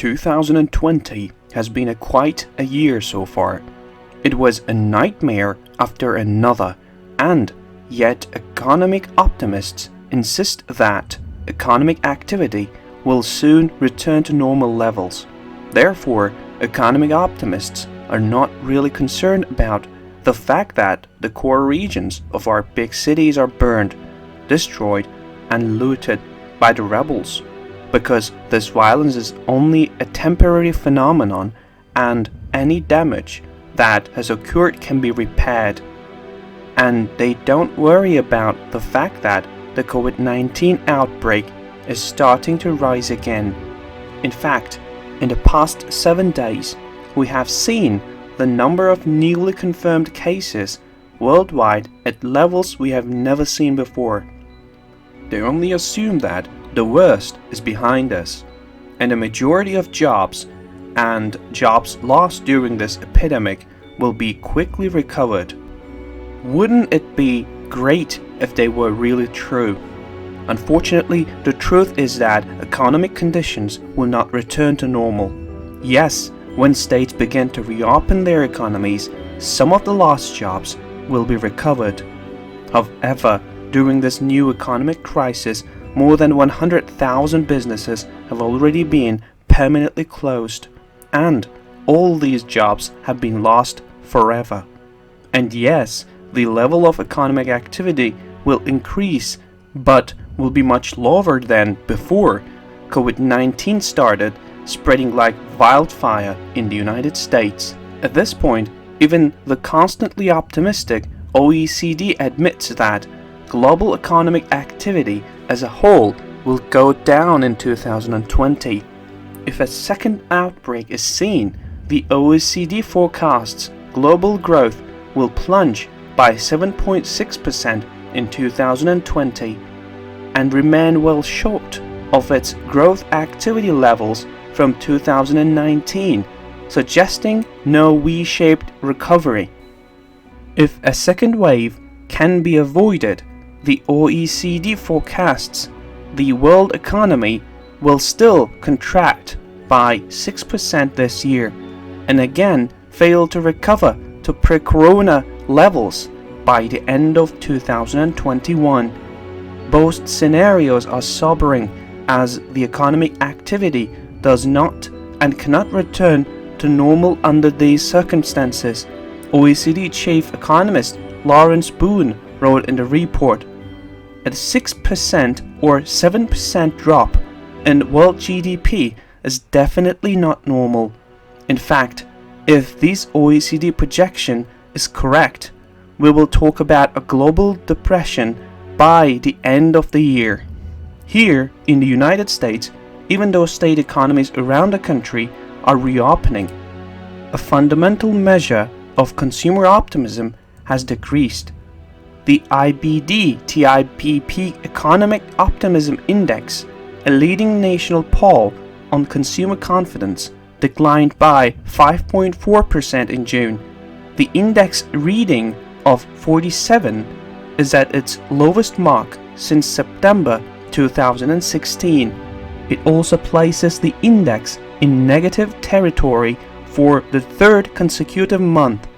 2020 has been quite a year so far. It was a nightmare after another, and yet economic optimists insist that economic activity will soon return to normal levels. Therefore, economic optimists are not really concerned about the fact that the core regions of our big cities are burned, destroyed, and looted by the rebels, because this violence is only a temporary phenomenon and any damage that has occurred can be repaired. And they don't worry about the fact that the COVID-19 outbreak is starting to rise again. In fact, in the past 7 days, we have seen the number of newly confirmed cases worldwide at levels we have never seen before. They only assume that the worst is behind us, and the majority of jobs and jobs lost during this epidemic will be quickly recovered. Wouldn't it be great if they were really true? Unfortunately, the truth is that economic conditions will not return to normal. Yes, when states begin to reopen their economies, some of the lost jobs will be recovered. However, during this new economic crisis, more than 100,000 businesses have already been permanently closed, and all these jobs have been lost forever. And yes, the level of economic activity will increase, but will be much lower than before COVID-19 started spreading like wildfire in the United States. At this point, even the constantly optimistic OECD admits that global economic activity as a whole will go down in 2020. If a second outbreak is seen, the OECD forecasts global growth will plunge by 7.6% in 2020 and remain well short of its growth activity levels from 2019, suggesting no V-shaped recovery. If a second wave can be avoided, the OECD forecasts the world economy will still contract by 6% this year and again fail to recover to pre-corona levels by the end of 2021. Both scenarios are sobering as the economic activity does not and cannot return to normal under these circumstances. OECD chief economist Lawrence Boone wrote in the report, a 6% or 7% drop in world GDP is definitely not normal. In fact, if this OECD projection is correct, we will talk about a global depression by the end of the year. Here in the United States, even though state economies around the country are reopening, a fundamental measure of consumer optimism has decreased. The IBD-TIPP Economic Optimism Index, a leading national poll on consumer confidence, declined by 5.4% in June. The index reading of 47 is at its lowest mark since September 2016. It also places the index in negative territory for the third consecutive month.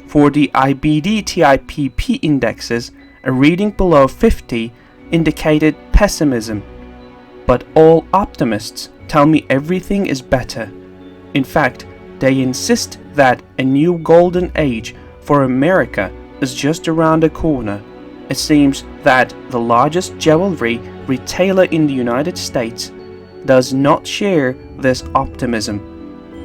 For the IBD-TIPP indexes, a reading below 50 indicated pessimism. But all optimists tell me everything is better. In fact, they insist that a new golden age for America is just around the corner. It seems that the largest jewelry retailer in the United States does not share this optimism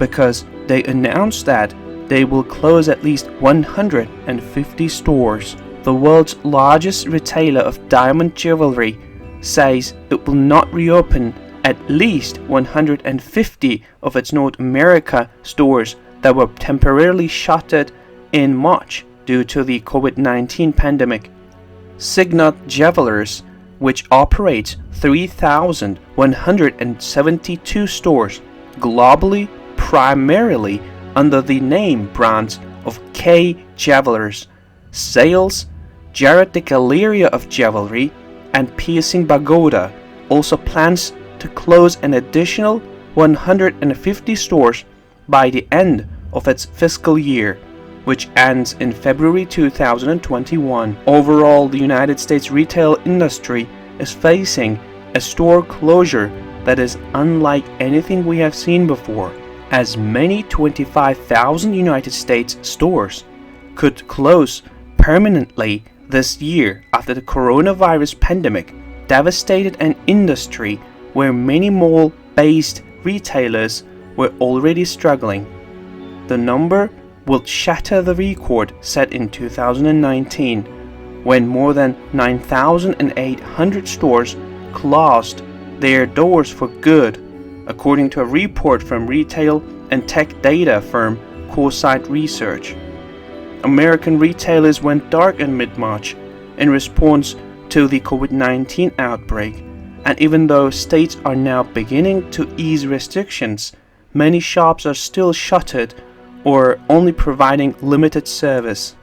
because they announced that they will close at least 150 stores. The world's largest retailer of diamond jewelry says it will not reopen at least 150 of its North America stores that were temporarily shuttered in March due to the COVID-19 pandemic. Signet Jewelers, which operates 3,172 stores globally, primarily under the name brands of K Jewelers, Sales, Jared the Galleria of Jewelry, and Piercing Pagoda, also plans to close an additional 150 stores by the end of its fiscal year, which ends in February 2021. Overall, the United States retail industry is facing a store closure that is unlike anything we have seen before. As many 25,000 United States stores could close permanently this year after the coronavirus pandemic devastated an industry where many mall-based retailers were already struggling. The number will shatter the record set in 2019, when more than 9,800 stores closed their doors for good, according to a report from retail and tech data firm Coresight Research. American retailers went dark in mid-March in response to the COVID-19 outbreak, and even though states are now beginning to ease restrictions, many shops are still shuttered or only providing limited service.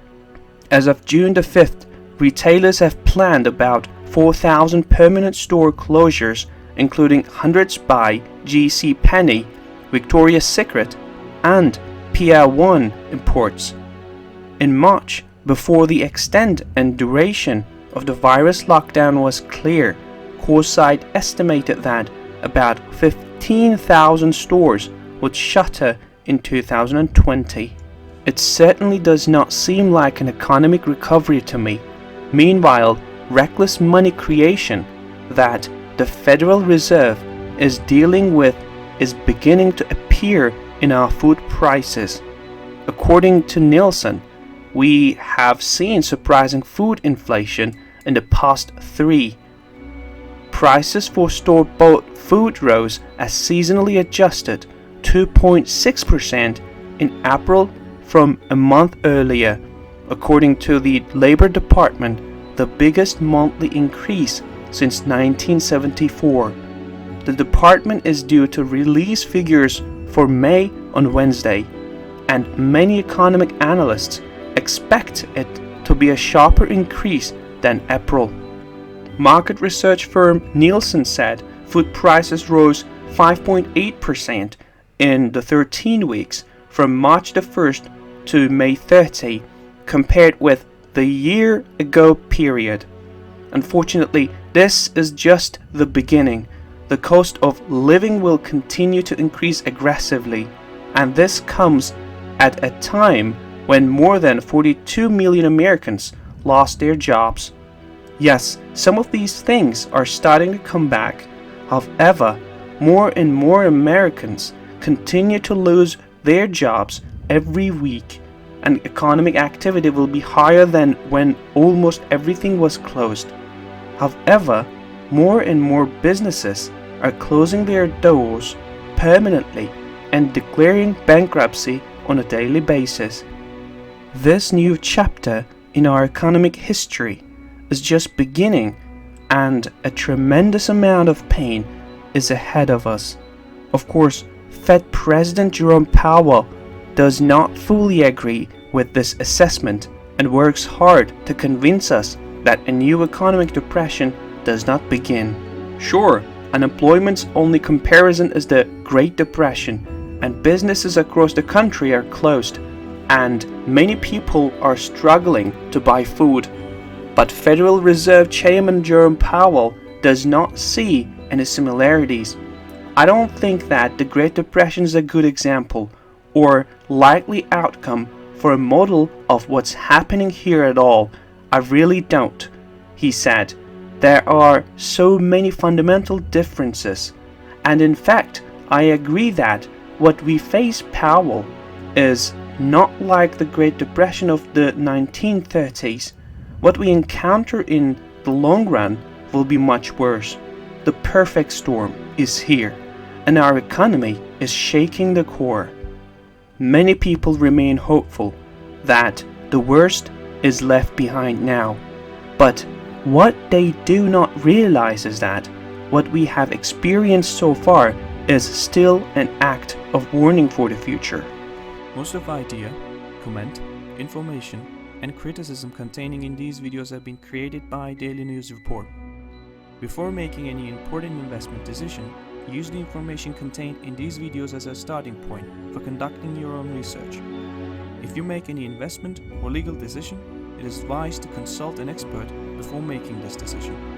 As of June the 5th, retailers have planned about 4,000 permanent store closures, including hundreds by JCPenney, Victoria's Secret, and Pier 1 Imports. In March, before the extent and duration of the virus lockdown was clear, Coresight estimated that about 15,000 stores would shutter in 2020. It certainly does not seem like an economic recovery to me. Meanwhile, reckless money creation that the Federal Reserve is dealing with is beginning to appear in our food prices. According to Nielsen, we have seen surprising food inflation in the past 3. Prices for store-bought food rose as seasonally adjusted 2.6% in April from a month earlier. According to the Labor Department, the biggest monthly increase since 1974. The department is due to release figures for May on Wednesday, and many economic analysts expect it to be a sharper increase than April. Market research firm Nielsen said food prices rose 5.8% in the 13 weeks from March the 1st to May 30, compared with the year ago period. Unfortunately, this is just the beginning. The cost of living will continue to increase aggressively, and this comes at a time when more than 42 million Americans lost their jobs. Yes, some of these things are starting to come back. However, more and more Americans continue to lose their jobs every week, and economic activity will be higher than when almost everything was closed. However, more and more businesses are closing their doors permanently and declaring bankruptcy on a daily basis. This new chapter in our economic history is just beginning, and a tremendous amount of pain is ahead of us. Of course, Fed President Jerome Powell does not fully agree with this assessment and works hard to convince us that a new economic depression does not begin. Sure, unemployment's only comparison is the Great Depression, and businesses across the country are closed, and many people are struggling to buy food. But Federal Reserve Chairman Jerome Powell does not see any similarities. I don't think that the Great Depression is a good example or likely outcome for a model of what's happening here at all. I really don't, he said. There are so many fundamental differences, and in fact, I agree that what we face, Powell, is not like the Great Depression of the 1930s. What we encounter in the long run will be much worse. The perfect storm is here, and our economy is shaking the core. Many people remain hopeful that the worst is left behind now, but what they do not realize is that what we have experienced so far is still an act of warning for the future. Most of the idea, comment, information, and criticism containing in these videos have been created by Daily News Report. Before making any important investment decision, Use the information contained in these videos as a starting point for conducting your own research. If you make any investment or legal decision, it is advised to consult an expert before making this decision.